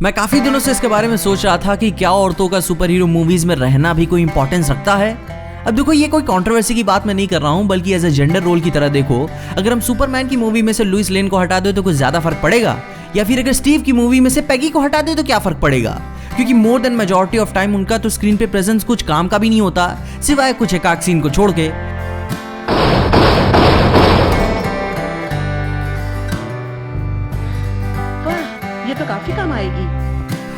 मैं काफी दिनों से इसके बारे में सोच रहा था कि क्या औरतों का सुपर हीरो मूवीज में रहना भी कोई इंपॉर्टेंस रखता है। अब देखो, ये कोई कंट्रोवर्सी की बात मैं नहीं कर रहा हूँ, बल्कि एज ए जेंडर रोल की तरह देखो। अगर हम सुपरमैन की मूवी में से लुइस लेन को हटा दे तो कुछ ज्यादा फर्क पड़ेगा, या फिर अगर स्टीव की मूवी में से पैगी को हटा दे तो क्या फर्क पड़ेगा, क्योंकि more than majority of time उनका तो स्क्रीन पे प्रेजेंस कुछ काम का भी नहीं होता, सिवाय कुछ एकाक सीन को छोड़ के। ये तो काफी काम आएगी।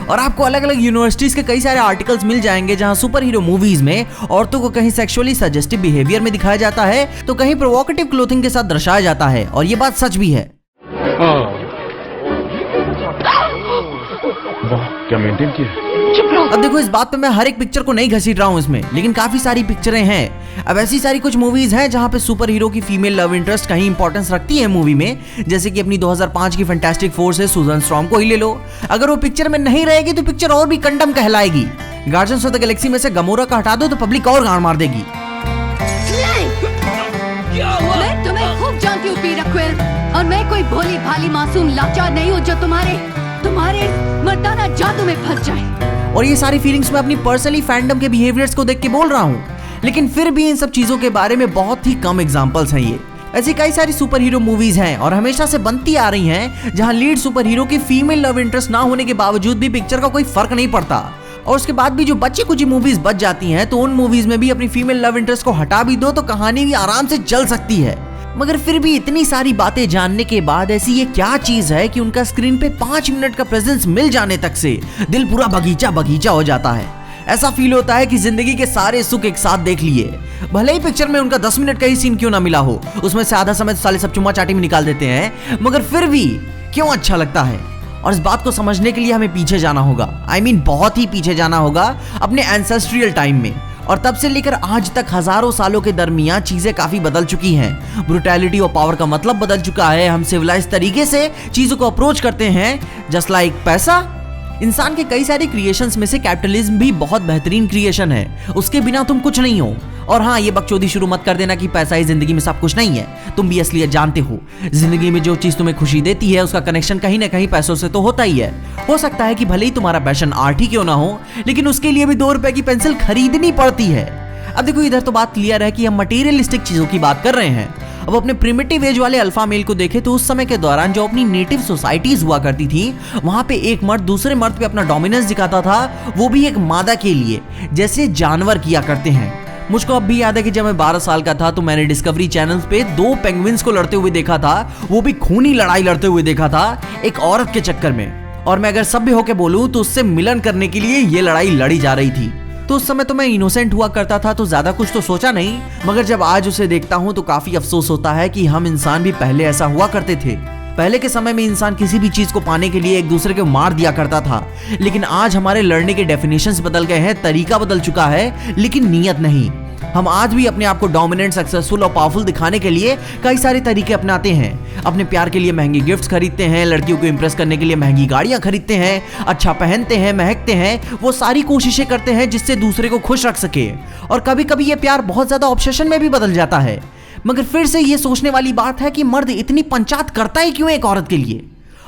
और आपको अलग अलग यूनिवर्सिटीज के कई सारे आर्टिकल्स मिल जाएंगे जहां सुपर हीरो मूवीज में औरतों को कहीं सेक्सुअली सजेस्टिव बिहेवियर में दिखाया जाता है तो कहीं प्रोवोकेटिव क्लोथिंग के साथ दर्शाया जाता है, और ये बात सच भी है। वाह, क्या मेंटेन किया। अब देखो, इस बात पे मैं हर एक पिक्चर को नहीं घसीट रहा हूँ इसमें, लेकिन काफी सारी पिक्चरें हैं। अब ऐसी सारी कुछ मूवीज हैं जहाँ पे सुपर हीरो की फीमेल लव इंटरेस्ट कहीं इंपॉर्टेंस रखती है मूवी में, जैसे कि अपनी 2005 की फैंटास्टिक फोर से सुजन स्ट्रॉम को ही ले लो। अगर वो पिक्चर में नहीं रहेगी तो पिक्चर और भी कंडम कहलाएगी। गार्डियंस ऑफ द गैलेक्सी में से गमोरा का हटा दो तो पब्लिक और गाड़ मार देगी। मैं तुम्हें खूब जानती हूँ पीटर क्विल, और मैं कोई भोली भाली मासूम लाचार नहीं हूँ जो तुम्हारे मर्दाना जादू में फंस जाए। और ये सारी फीलिंग्स मैं अपनी पर्सनली फैंडम के बिहेवियर्स को देख के बोल रहा हूँ, लेकिन फिर भी इन सब चीजों के बारे में बहुत ही कम एग्जांपल्स हैं। ये ऐसी कई सारी सुपर हीरो मूवीज हैं और हमेशा से बनती आ रही हैं जहां लीड सुपर हीरो की फीमेल लव इंटरेस्ट ना होने के बावजूद भी पिक्चर का कोई फर्क नहीं पड़ता, और उसके बाद भी जो बच्ची कुछ मूवीज बच जाती हैं तो उन मूवीज में भी अपनी फीमेल लव इंटरेस्ट को हटा भी दो तो कहानी भी आराम से चल सकती है। मगर फिर भी इतनी सारी बातें जानने के बाद ऐसी ये क्या चीज है कि उनका स्क्रीन पे 5 मिनट का प्रेजेंस मिल जाने तक से दिल पूरा बगीचा बगीचा हो जाता है। ऐसा फील होता है कि जिंदगी के सारे सुख एक साथ देख लिए, भले ही पिक्चर में उनका 10 मिनट का ही सीन क्यों ना मिला हो, उसमें से आधा समय तो साले सब चुम्मा चाटी में निकाल देते हैं, मगर फिर भी क्यों अच्छा लगता है। और इस बात को समझने के लिए हमें पीछे जाना होगा, बहुत ही पीछे जाना होगा अपने एंसेस्ट्रियल टाइम में, और तब से लेकर आज तक हजारों सालों के दरमियान चीजें काफी बदल चुकी हैं। ब्रूटैलिटी और पावर का मतलब बदल चुका है। हम सिविलाइज तरीके से चीजों को अप्रोच करते हैं, जस्ट लाइक पैसा। इंसान के कई सारे क्रिएशंस में से कैपिटलिज्म भी बहुत बेहतरीन क्रिएशन है, उसके बिना तुम कुछ नहीं हो। और हाँ, ये बकचोदी शुरू मत कर देना कि पैसा ही जिंदगी में सब कुछ नहीं है, तुम भी असलियत जानते हो। जिंदगी में जो चीज तुम्हें खुशी देती है उसका कनेक्शन कहीं ना कहीं पैसों से तो होता ही है। हो सकता है कि भले ही तुम्हारा पैशन आर्ट ही क्यों ना हो, लेकिन उसके लिए भी 2 रुपए की पेंसिल खरीदनी पड़ती है। अब देखो, इधर तो बात क्लियर है कि हम मटेरियलिस्टिक चीजों की बात कर रहे हैं। अब अपने प्रिमिटिव एज वाले अल्फा मेल को देखें तो उस समय के दौरान जो अपनी नेटिव सोसाइटीज हुआ करती थी, वहां पे एक मर्द दूसरे मर्द पे अपना डोमिनेंस दिखाता था, वो भी एक मादा के लिए, जैसे जानवर किया करते हैं। मुझको अब भी याद है कि जब मैं 12 साल का था तो मैंने डिस्कवरी चैनल पे 2 पेंगुइन्स को लड़ते हुए देखा था, वो भी खूनी लड़ाई लड़ते हुए देखा था एक औरत के चक्कर में। और मैं अगर सभ्य होके बोलूं तो उससे मिलन करने के लिए ये लड़ाई लड़ी जा रही थी। तो उस समय तो मैं इनोसेंट हुआ करता था तो ज्यादा कुछ तो सोचा नहीं, मगर जब आज उसे देखता हूं तो काफी अफसोस होता है कि हम इंसान भी पहले ऐसा हुआ करते थे। पहले के समय में इंसान किसी भी चीज को पाने के लिए एक दूसरे को मार दिया करता था, लेकिन आज हमारे लड़ने के डेफिनेशंस बदल गए हैं, तरीका बदल चुका है, लेकिन नीयत नहीं। हम आज भी अपने आप को डोमिनेंट, सक्सेसफुल और पावरफुल दिखाने के लिए कई सारे तरीके अपनाते हैं। अपने प्यार के लिए महंगी गिफ्ट्स खरीदते हैं, लड़कियों को इंप्रेस करने के लिए महंगी गाड़ियां खरीदते हैं, अच्छा पहनते हैं, महकते हैं, वो सारी कोशिशें करते हैं जिससे दूसरे को खुश रख सके। और कभी कभी ये प्यार बहुत ज्यादा ऑब्सेशन में भी बदल जाता है। मगर फिर से ये सोचने वाली बात है कि मर्द इतनी पंचायत करता है क्यों एक औरत के लिए,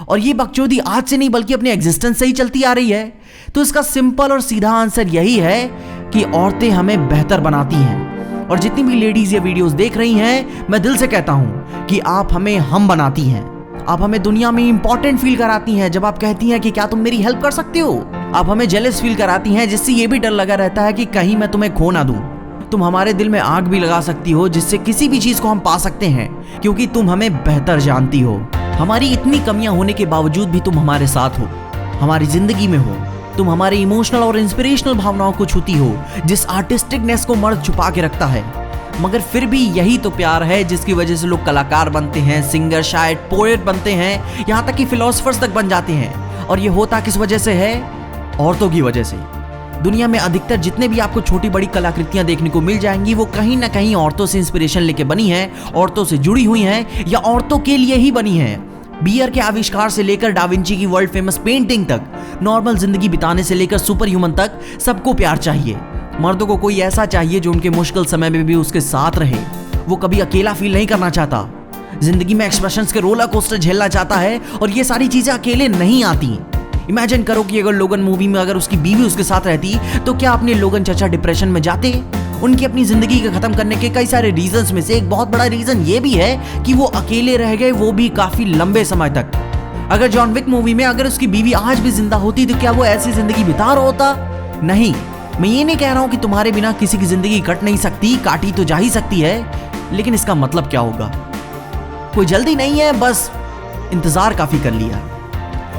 और ये बकचोदी आज से नहीं बल्कि अपने एग्जिस्टेंस से ही चलती आ रही है। तो इसका सिंपल और सीधा आंसर यही है कि औरतें हमें बेहतर बनाती हैं। और जितनी भी लेडीज ये वीडियोस देख रही हैं, मैं दिल से कहता हूं कि आप हमें हम बनाती हैं। आप हमें दुनिया में इंपॉर्टेंट फील कराती हैं जब आप कहती हैं कि क्या तुम मेरी हेल्प कर सकते हो। आप हमें जेलस फील कराती हैं जिससे ये भी डर लगा रहता है कि कहीं मैं तुम्हें खो ना दूं। तुम हमारे दिल में आग भी लगा सकती हो जिससे किसी भी चीज को हम पा सकते हैं, क्योंकि तुम हमें बेहतर जानती हो। हमारी इतनी कमियां होने के बावजूद भी तुम हमारे साथ हो, हमारी जिंदगी में हो। तुम हमारे इमोशनल और इंस्पिरेशनल भावनाओं को छूती हो, जिस आर्टिस्टिकनेस को मर्द छुपा के रखता है। मगर फिर भी यही तो प्यार है जिसकी वजह से लोग कलाकार बनते हैं, सिंगर, शायर, पोएट बनते हैं, यहाँ तक कि फिलोसफर्स तक बन जाते हैं। और ये होता किस वजह से है? औरतों की वजह से। दुनिया में अधिकतर जितने भी आपको छोटी बड़ी कलाकृतियां देखने को मिल जाएंगी वो कहीं ना कहीं औरतों से इंस्पिरेशन लेके बनी है, औरतों से जुड़ी हुई हैं, या औरतों के लिए ही बनी है। बियर के आविष्कार से लेकर डाविंची की वर्ल्ड फेमस पेंटिंग तक, नॉर्मल जिंदगी बिताने से लेकर सुपर ह्यूमन तक, सबको प्यार चाहिए। मर्दों को कोई ऐसा चाहिए जो उनके मुश्किल समय में भी उसके साथ रहे। वो कभी अकेला फील नहीं करना चाहता, जिंदगी में एक्सप्रेशंस के रोलर कोस्टर झेलना चाहता है, और ये सारी चीजें अकेले नहीं आती। इमेजिन करो कि अगर लोगन मूवी में अगर उसकी बीवी उसके साथ रहती तो क्या अपने लोगन चचा डिप्रेशन में जाते? उनकी अपनी जिंदगी को खत्म करने के कई सारे रीजंस में से एक बहुत बड़ा रीजन ये भी है कि वो अकेले रह गए, वो भी काफी लंबे समय तक। अगर जॉन विक मूवी में अगर उसकी बीवी आज भी जिंदा होती तो क्या वो ऐसी जिंदगी बिता रहा होता? नहीं। मैं ये नहीं कह रहा हूं कि तुम्हारे बिना किसी की जिंदगी कट नहीं सकती, काटी तो जा ही सकती है, लेकिन इसका मतलब क्या होगा? कोई जल्दी नहीं है, बस इंतजार काफी कर लिया।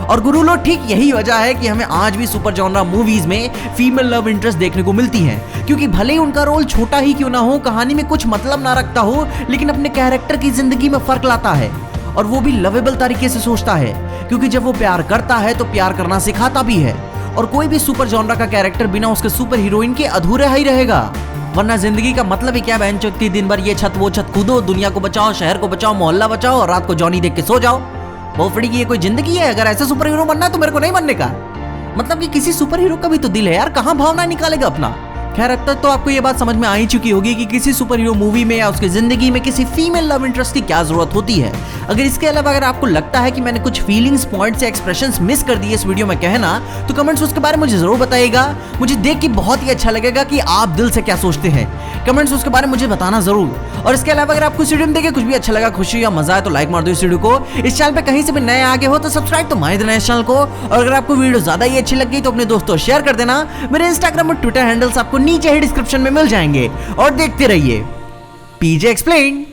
और गुरुलो ठीक यही वजह है कि हमें आज भी सुपर जॉनरा मूवीज में फीमेल लव इंटरेस्ट देखने को मिलती हैं, क्योंकि भले ही उनका रोल छोटा ही क्यों ना हो, कहानी में कुछ मतलब ना रखता हो, लेकिन अपने कैरेक्टर की जिंदगी में फर्क लाता है और वो भी लवेबल तरीके से सोचता है, क्योंकि जब वो प्यार करता है तो प्यार करना सिखाता भी है। और कोई भी सुपर जॉनरा का कैरेक्टर बिना उसके सुपर हीरोइन के अधूरा ही रहेगा, वरना जिंदगी का मतलब ही क्या? बहन चौथी दिन भर ये छत वो छत कूदो, दुनिया को बचाओ, शहर को बचाओ, मोहल्ला बचाओ और रात को जॉनी देख के सो जाओ। बहुफड़ी की ये कोई जिंदगी है? अगर ऐसे सुपर हीरो बनना है तो मेरे को नहीं बनने का। मतलब कि किसी सुपर हीरो का भी तो दिल है यार, कहां भावना निकालेगा अपना? खैर अब तक तो आपको ये बात समझ में आ ही चुकी होगी कि किसी सुपर हीरो मूवी में या उसकी जिंदगी में किसी फीमेल लव इंटरेस्ट की क्या जरूरत होती है। अगर इसके अलावा अगर आपको लगता है कि मैंने कुछ फीलिंग्स, पॉइंट्स या एक्सप्रेशंस मिस कर दिए इस वीडियो में कहना, तो कमेंट्स उसके बारे में मुझे जरूर बताइएगा। मुझे देख के बहुत ही अच्छा लगेगा कि आप दिल से क्या सोचते हैं। कमेंट्स उसके बारे में मुझे बताना जरूर। और इसके अलावा अगर आपको इस वीडियो में देखे कुछ भी अच्छा लगा, खुशी या मजा है तो लाइक मार दो इस वीडियो को। इस चैनल पे कहीं से भी नए आगे हो तो सब्सक्राइब तो मार देना इस चैनल को। और अगर आपको वीडियो ज्यादा ही अच्छी लग गई तो अपने दोस्तों शेयर कर देना। मेरे इंस्टाग्राम और ट्विटर हैंडल्स आपको नीचे ही डिस्क्रिप्शन में मिल जाएंगे। और देखते रहिए पीजे एक्सप्लेन।